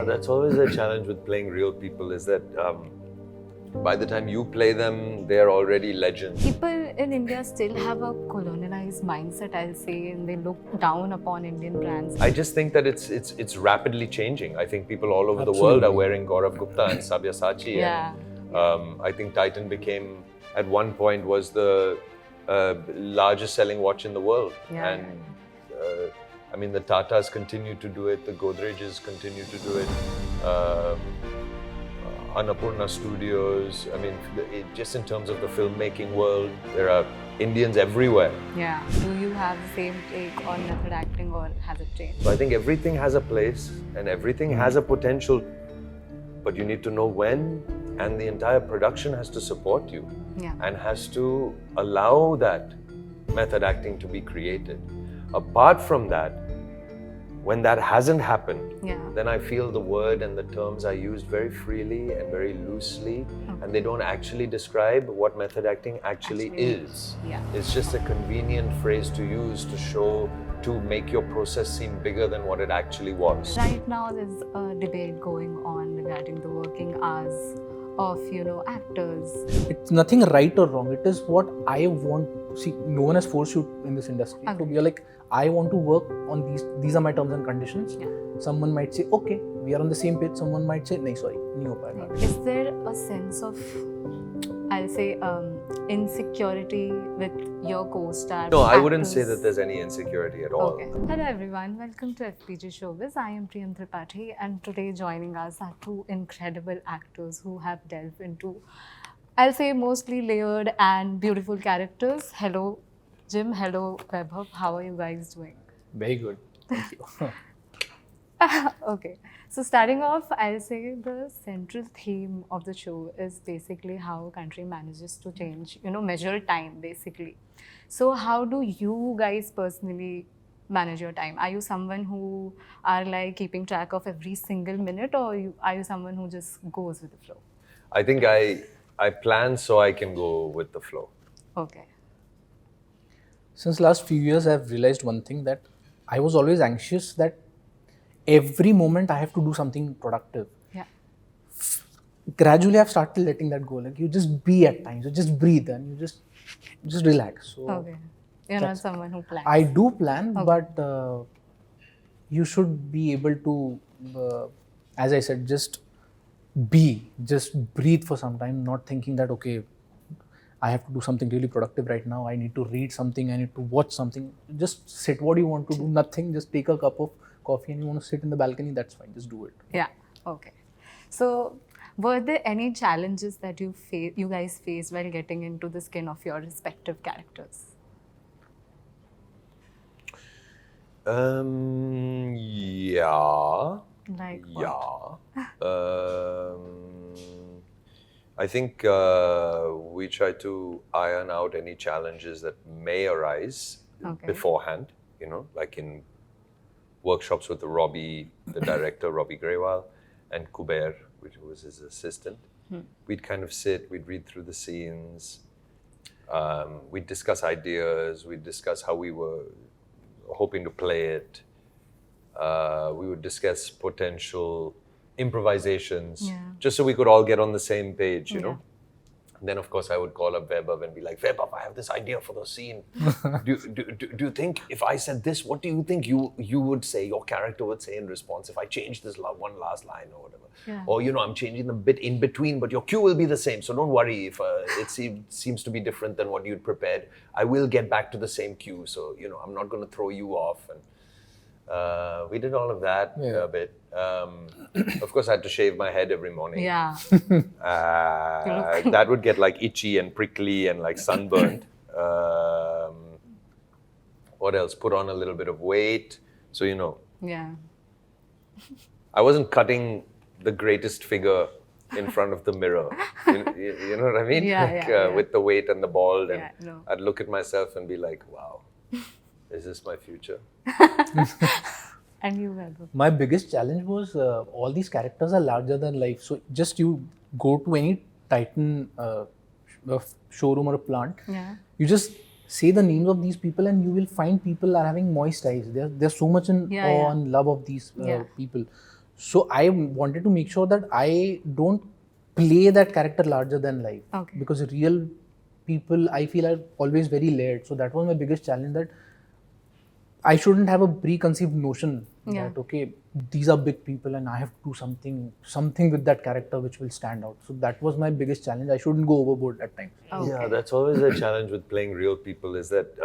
that's always a challenge with playing real people, is that by the time you play them, they're already legends. People in India still have a colonialized mindset, I'll say, and they look down upon Indian brands. I just think that it's rapidly changing. I think people all over the Absolutely. world are wearing Gaurav Gupta and Sabyasachi. Yeah. And, I think Titan became, at one point, was the largest selling watch in the world. Yeah. And I mean, the Tatas continue to do it, the Godrej's continue to do it. Annapurna Studios. I mean, just in terms of the filmmaking world, there are Indians everywhere. Yeah. Do you have the same take on method acting, or has it changed? So I think everything has a place and everything has a potential, but you need to know when, and the entire production has to support you. Yeah. And has to allow that method acting to be created. Apart from that, when that hasn't happened, Yeah. then I feel the word and the terms are used very freely and very loosely, and they don't actually describe what method acting actually is. Yeah. It's just a convenient phrase to use to show, to make your process seem bigger than what it actually was. Right now, there's a debate going on regarding the working hours of, actors. It's nothing right or wrong. It is what I want. See, no one has forced you in this industry. So Okay. you're like, I want to work on these are my terms and conditions. Yeah. Someone might say, okay, we are on the same page. Someone might say, no, sorry, nahi ho payega. Is there a sense of, I'll say, insecurity with your co-star? No, I wouldn't actors? say that there's any insecurity at all. Okay. Hello everyone, welcome to FPG Showbiz. I am Priyam Tripathi, and today joining us are two incredible actors who have delved into, I'll say, mostly layered and beautiful characters. Hello Jim, hello Vaibhav, how are you guys doing? Very good. Thank you. Okay, so starting off, I'll say the central theme of the show is basically how a country manages to change, measure time basically. So how do you guys personally manage your time? Are you someone who are like keeping track of every single minute, or are you someone who just goes with the flow? I think I plan so I can go with the flow. Okay. Since last few years, I've realized one thing, that I was always anxious that every moment I have to do something productive. Yeah. Gradually, I've started letting that go. Like, you just be at times, you just breathe and you just relax. So Okay. You're not someone who plans. I do plan, Okay. but you should be able to, as I said, just breathe for some time, not thinking that, okay, I have to do something really productive right now. I need to read something, I need to watch something. Just sit. What do you want to do? Nothing. Just take a cup of coffee and you want to sit in the balcony, that's fine. Just do it. Yeah. Okay. So, were there any challenges that you guys faced while getting into the skin of your respective characters? Yeah. Like what? Yeah. I think we try to iron out any challenges that may arise Okay. beforehand, like in workshops with the director, Robbie Grewal, and Kuber, which was his assistant. We'd kind of sit, we'd read through the scenes, we'd discuss ideas, we'd discuss how we were hoping to play it. We would discuss potential improvisations, just so we could all get on the same page, you know. And then, of course, I would call up Vaibhav and be like, Vaibhav, I have this idea for the scene. do you think if I said this, what do you think you would say, your character would say in response if I change this one last line or whatever? Yeah. Or, I'm changing the bit in between, but your cue will be the same. So don't worry if it seems to be different than what you'd prepared. I will get back to the same cue. So, I'm not going to throw you off. And we did all of that a bit. Of course, I had to shave my head every morning. Yeah. That would get like itchy and prickly and like sunburned. What else? Put on a little bit of weight. So, Yeah. I wasn't cutting the greatest figure in front of the mirror. You know what I mean? Yeah, With the weight and the bald. And Yeah, no. I'd look at myself and be like, wow, is this my future? And you, Vaibhav? My biggest challenge was all these characters are larger than life. So just you go to any Titan showroom or a plant, Yeah. you just say the names of these people and you will find people are having moist eyes. They're so much in awe and love of these people. So I wanted to make sure that I don't play that character larger than life. Okay. Because real people, I feel, are always very layered. So that was my biggest challenge, that I shouldn't have a preconceived notion that, okay, these are big people and I have to do something with that character which will stand out. So that was my biggest challenge. I shouldn't go overboard at times. Okay. Yeah, that's always a challenge with playing real people, is that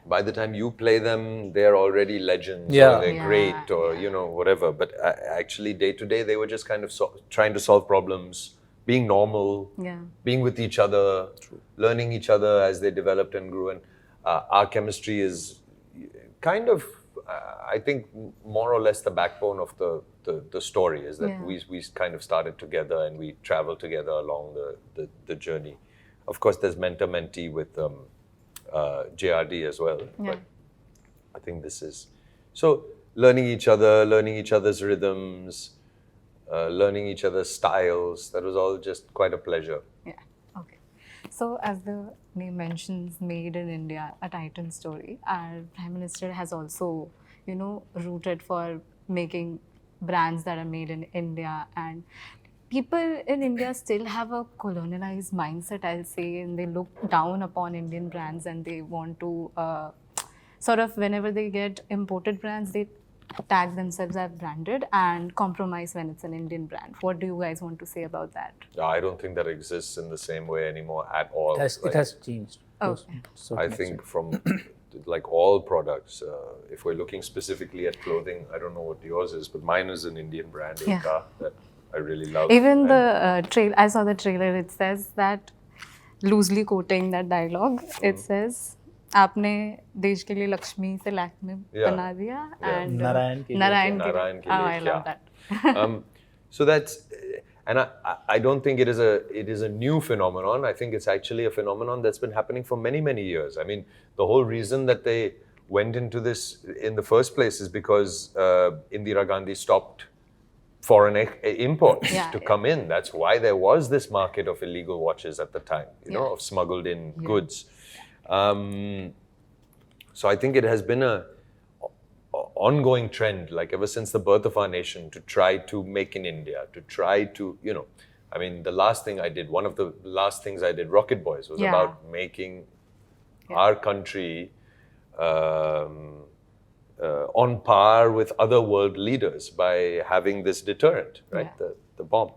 by the time you play them, they're already legends, Yeah. or they're great, or whatever. But actually, day to day, they were just kind of trying to solve problems, being normal, being with each other, learning each other as they developed and grew. And our chemistry is kind of, I think, more or less the backbone of the story, is that we kind of started together and we traveled together along the journey. Of course, there's mentor-mentee with JRD as well. But I think this is so learning each other, learning each other's rhythms, learning each other's styles. That was all just quite a pleasure. Yeah. Okay. So as the name mentions, made in India, a Titan story, our Prime Minister has also, rooted for making brands that are made in India, and people in India still have a colonialized mindset, I'll say, and they look down upon Indian brands, and they want to sort of, whenever they get imported brands, they tag themselves as branded and compromise when it's an Indian brand. What do you guys want to say about that? I don't think that exists in the same way anymore at all. It has changed. Okay. I think from like all products, if we're looking specifically at clothing, I don't know what yours is, but mine is an Indian brand, Eka, that I really love. Even the trailer, I saw the trailer, it says that, loosely quoting that dialogue, it says, आपने देश के लिए लक्ष्मी से लक्ष्मी बना दिया, and Narayan के लिए I love that. So that's, and I don't think it is a new phenomenon. I think it's actually a phenomenon that's been happening for many, many years. I mean, the whole reason that they went into this in the first place is because Indira Gandhi stopped foreign imports to come in. That's why there was this market of illegal watches at the time, of smuggled in goods. So I think it has been a ongoing trend, like ever since the birth of our nation, to try to make in India, to try to, I mean, the last thing I did, one of the last things I did, Rocket Boys, was about making our country on par with other world leaders by having this deterrent, right? The bomb.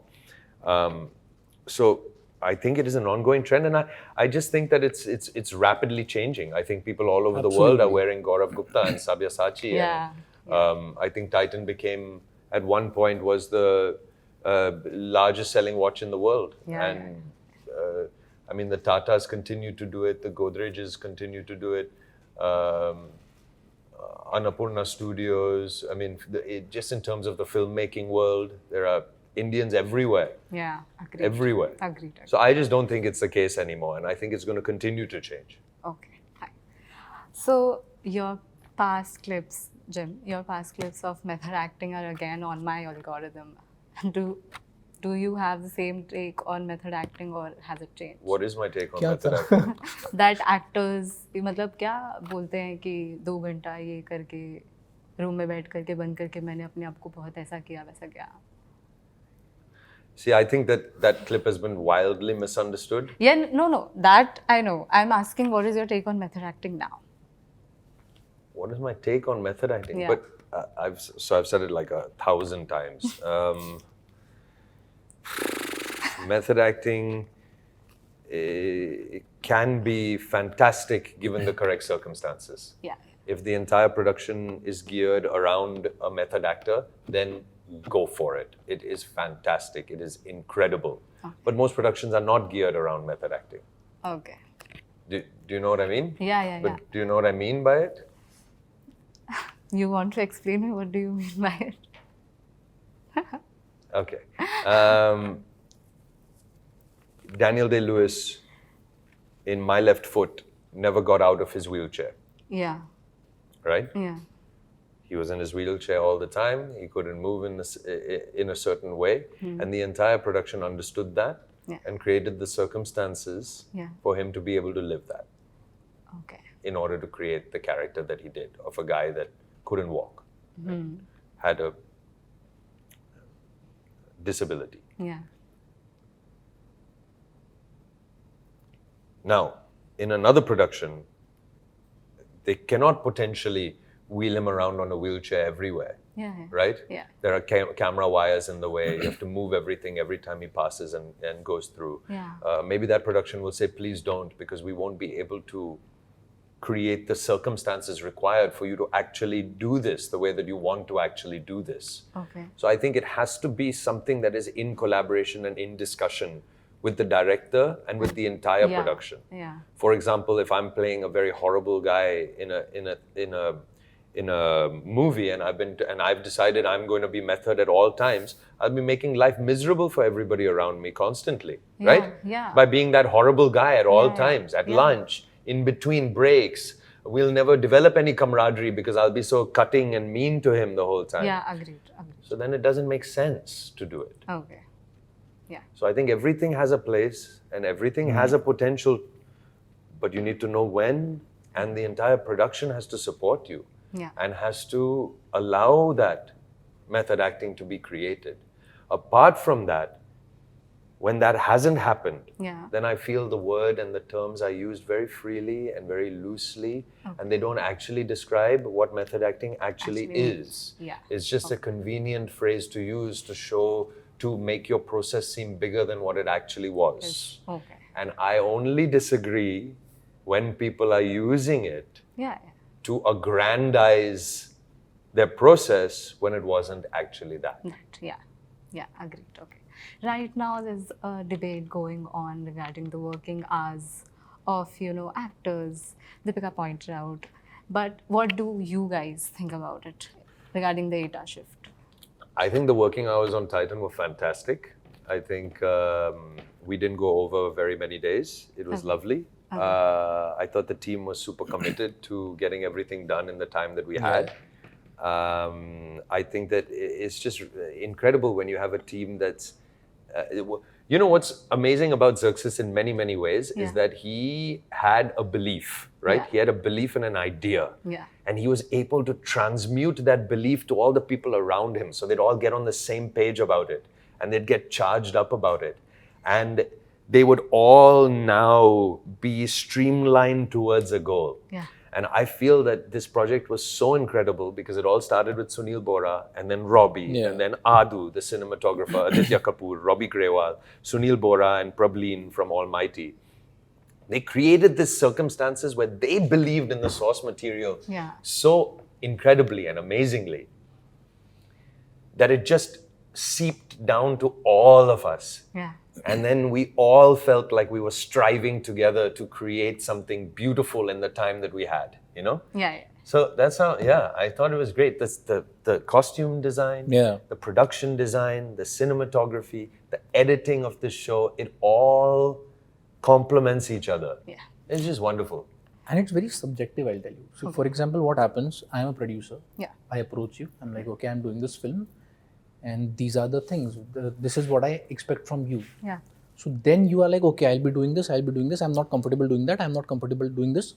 So I think it is an ongoing trend, and I just think that it's rapidly changing. I think people all over the world are wearing Gaurav Gupta and Sabyasachi. And, I think Titan became, at one point, was the largest selling watch in the world. And I mean, the Tatas continue to do it, the Godrej's continue to do it. Annapurna Studios. I mean, just in terms of the filmmaking world, there are Indians everywhere. Yeah, agreed. Everywhere. Agreed. So I just don't think it's the case anymore, and I think it's going to continue to change. Okay, fine. So your past clips, Jim, your past clips of method acting are again on my algorithm. Do you have the same take on method acting, or has it changed? What is my take on method acting? That actors, मतलब क्या बोलते हैं कि 2 घंटा ये करके room में बैठ करके बंद करके मैंने अपने आप को बहुत ऐसा किया वैसा किया. See, I think that clip has been wildly misunderstood. Yeah, no, that I know. I'm asking, what is your take on method acting now? What is my take on method acting? Yeah. But I've said it like 1,000 times. Method acting can be fantastic given the correct circumstances. Yeah. If the entire production is geared around a method actor, then go for it. It is fantastic. It is incredible. Okay. But most productions are not geared around method acting. Okay. Do you know what I mean? Yeah. But do you know what I mean by it? You want to explain me? What do you mean by it? Okay. Daniel Day-Lewis, in My Left Foot, never got out of his wheelchair. Yeah. Right? Yeah. He was in his wheelchair all the time. He couldn't move in a certain way. And the entire production understood that and created the circumstances for him to be able to live that. Okay. In order to create the character that he did of a guy that couldn't walk. Had a disability. Yeah. Now, in another production, they cannot potentially wheel him around on a wheelchair everywhere, Yeah. right? Yeah. There are camera wires in the way. You have to move everything every time he passes and goes through. Yeah. Maybe that production will say, please don't, because we won't be able to create the circumstances required for you to actually do this the way that you want to actually do this. Okay. So I think it has to be something that is in collaboration and in discussion with the director and with the entire Yeah. production. Yeah. For example, if I'm playing a very horrible guy in a movie and I've decided I'm going to be method at all times, I'll be making life miserable for everybody around me constantly, right? Yeah. By being that horrible guy at all Yeah. times, at Yeah. lunch, in between breaks. We'll never develop any camaraderie because I'll be so cutting and mean to him the whole time. Yeah, agreed. So then it doesn't make sense to do it. Okay. Yeah. So I think everything has a place and everything has a potential, but you need to know when, and the entire production has to support you. Yeah. And has to allow that method acting to be created. Apart from that, when that hasn't happened, Yeah. then I feel the word and the terms are used very freely and very loosely, and they don't actually describe what method acting actually is. Yeah. It's just a convenient phrase to use to show, to make your process seem bigger than what it actually was. Okay. And I only disagree when people are using it Yeah. to aggrandize their process when it wasn't actually that. That. Yeah. Yeah. Agreed. Okay. Right now, there's a debate going on regarding the working hours of, actors. Deepika pointed out. But what do you guys think about it regarding the 8-hour shift? I think the working hours on Titan were fantastic. I think we didn't go over very many days. It was lovely. I thought the team was super committed to getting everything done in the time that we had. I think that it's just incredible when you have a team that's... what's amazing about Xerxes in many, many ways is that he had a belief, right? Yeah. He had a belief and an idea. Yeah. And he was able to transmute that belief to all the people around him. So they'd all get on the same page about it. And they'd get charged up about it. And they would all now be streamlined towards a goal. Yeah. And I feel that this project was so incredible because it all started with Sunil Bora and then Robbie and then Adu, the cinematographer, Aditya Kapoor, Robbie Grewal, Sunil Bora and Prableen from Almighty. They created these circumstances where they believed in the source material so incredibly and amazingly that it just seeped down to all of us. Yeah. And then we all felt like we were striving together to create something beautiful in the time that we had, Yeah. So that's how, I thought it was great. The costume design, the production design, the cinematography, the editing of this show, it all complements each other. Yeah. It's just wonderful. And it's very subjective, I'll tell you. So for example, what happens, I'm a producer. Yeah. I approach you. I'm like, okay, I'm doing this film. And these are the things. This is what I expect from you. Yeah. So then you are like, okay, I'll be doing this. I'm not comfortable doing that. I'm not comfortable doing this.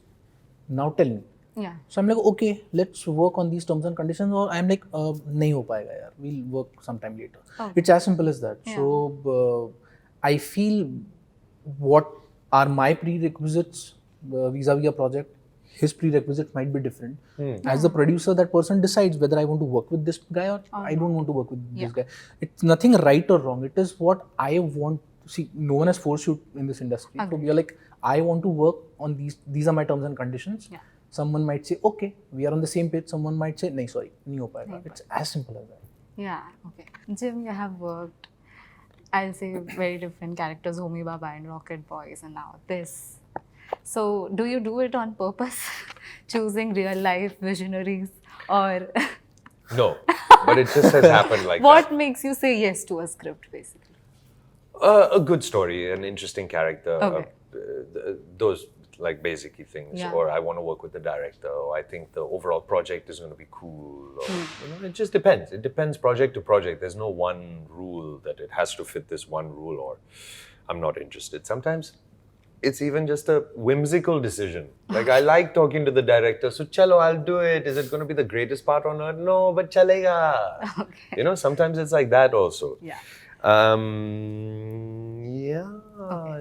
Now tell me. Yeah. So I'm like, okay, let's work on these terms and conditions. Or I'm like, nahi ho paega yaar. We'll work sometime later. Okay. It's as simple as that. Yeah. So I feel what are my prerequisites vis-a-vis a project, his prerequisites might be different. As the producer, that person decides whether I want to work with this guy or I don't want to work with this guy. It's nothing right or wrong. It is what I want. See, no one has forced you in this industry. So we are like, I want to work on these. These are my terms and conditions. Yeah. Someone might say, okay, we are on the same page. Someone might say, nahi, sorry, nahi ho paega. It's as simple as that. Yeah. Okay. Jim, you have worked, I'll say, very different characters, Homi Baba and Rocket Boys, and now this. So, do you do it on purpose, choosing real life visionaries, or No, but it just has happened like what that. makes you say yes to a script, basically? A good story, an interesting character, Okay. those like basic things, Yeah. or I want to work with the director, or I think the overall project is going to be cool. Or, it just depends. It depends project to project. There's no one rule that it has to fit this one rule, or I'm not interested. Sometimes it's even just a whimsical decision. Like, I like talking to the director, so chalo, I'll do it. Is it going to be the greatest part on earth? No, but chalega. Okay. Sometimes it's like that also. Yeah. Yeah,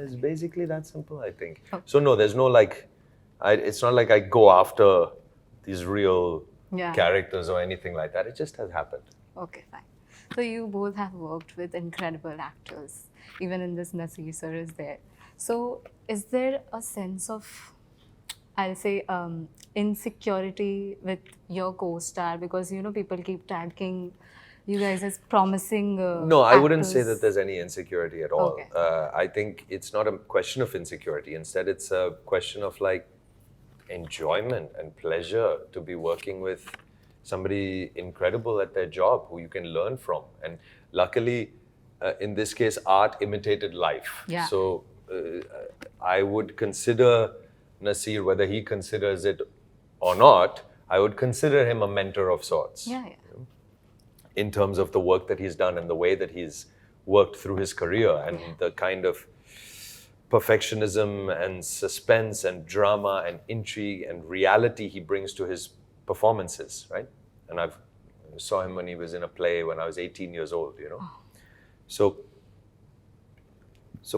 it's basically that simple, I think. Okay. So no, there's no like, it's not like I go after these real Yeah. characters or anything like that. It just has happened. Okay, fine. So you both have worked with incredible actors. Even in this, Nasir sir is there. So is there a sense of, I'll say, insecurity with your co-star? Because, you know, people keep tagging you guys as promising No, I wouldn't say actors. that there's any insecurity at all. Okay. I think it's not a question of insecurity. Instead, it's a question of like enjoyment and pleasure to be working with somebody incredible at their job who you can learn from. And luckily, in this case, art imitated life. Yeah. So I would consider Nasir, whether he considers it or not, I would consider him a mentor of sorts. Yeah, yeah. In terms of the work that he's done and the way that he's worked through his career and the kind of perfectionism and suspense and drama and intrigue and reality he brings to his performances, right? And I saw him when he was in a play when I was 18 years old, you know. So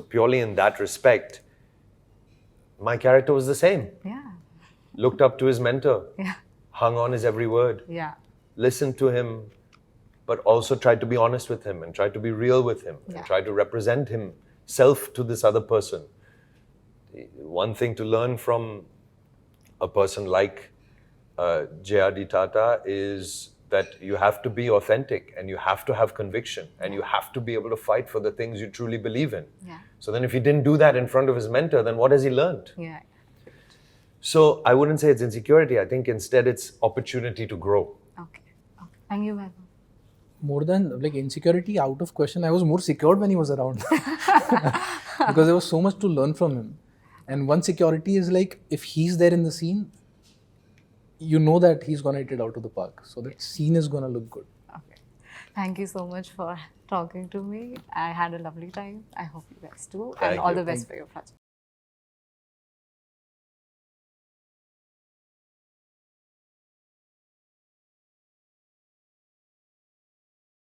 purely in that respect, my character was the same. Yeah. Looked up to his mentor, Yeah. hung on his every word, Yeah. listened to him, but also tried to be honest with him and tried to be real with him Yeah. and tried to represent himself to this other person. One thing to learn from a person like J.R.D. Tata is that you have to be authentic and you have to have conviction and you have to be able to fight for the things you truly believe in. Yeah. So then if he didn't do that in front of his mentor, then what has he learned? Yeah. So I wouldn't say it's insecurity. I think instead it's opportunity to grow. Okay. Okay. And you, Vaibhav? More than like insecurity, out of question, I was more secured when he was around. Because there was so much to learn from him. And one security is like, if he's there in the scene, you know that he's gonna hit it out of the park. So that scene is gonna look good. Okay. Thank you so much for talking to me. I had a lovely time. I hope you guys do. Thank And all you. the best for your project.